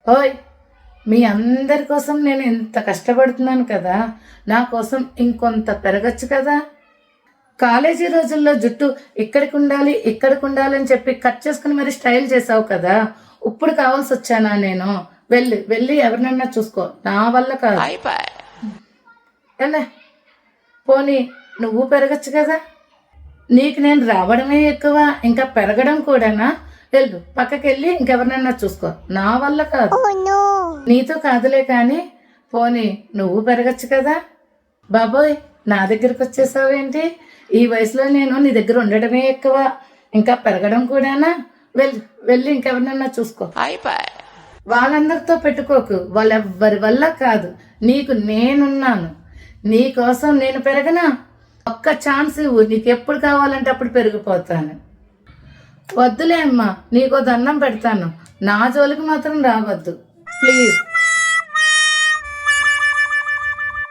ఓయ్, మీ అందరి కోసం నేను ఇంత కష్టపడుతున్నాను కదా, నా కోసం ఇంకొంత పెరగచ్చు కదా. కాలేజీ రోజుల్లో జుట్టు ఇక్కడికి ఉండాలి ఇక్కడికి ఉండాలి అని చెప్పి కట్ చేసుకుని మరి స్టైల్ చేసావు కదా. ఇప్పుడు కావాల్సి వచ్చానా నేను? వెళ్ళి వెళ్ళి ఎవరినన్నా చూసుకో, నా వల్ల కాదు. ఎలా పోనీ నువ్వు పెరగచ్చు కదా. నీకు నేను రావడమే ఎక్కువ, ఇంకా పెరగడం కూడానా? వెళ్ళు పక్కకి వెళ్ళి ఇంకెవరినన్నా చూసుకో, నా వల్ల కాదు. నీతో కాదులే కానీ పోనీ నువ్వు పెరగచ్చు కదా. బాబోయ్, నా దగ్గరికి వచ్చేసావేంటి? ఈ వయసులో నేను నీ దగ్గర ఉండడమే ఎక్కువ, ఇంకా పెరగడం కూడానా? వెళ్ళి వెళ్ళి ఇంకెవరినన్నా చూసుకో. వాళ్ళందరితో పెట్టుకోకు, వాళ్ళెవ్వరి వల్ల కాదు. నీకు నేనున్నాను, నీ కోసం నేను పెరగనా? ఒక్క ఛాన్స్ ఇవ్వు, నీకు ఎప్పుడు కావాలంటే అప్పుడు పెరిగిపోతాను. వద్దులే అమ్మా, నీకో దండం పెడతాను, నా జోలికి మాత్రం రావద్దు ప్లీజ్.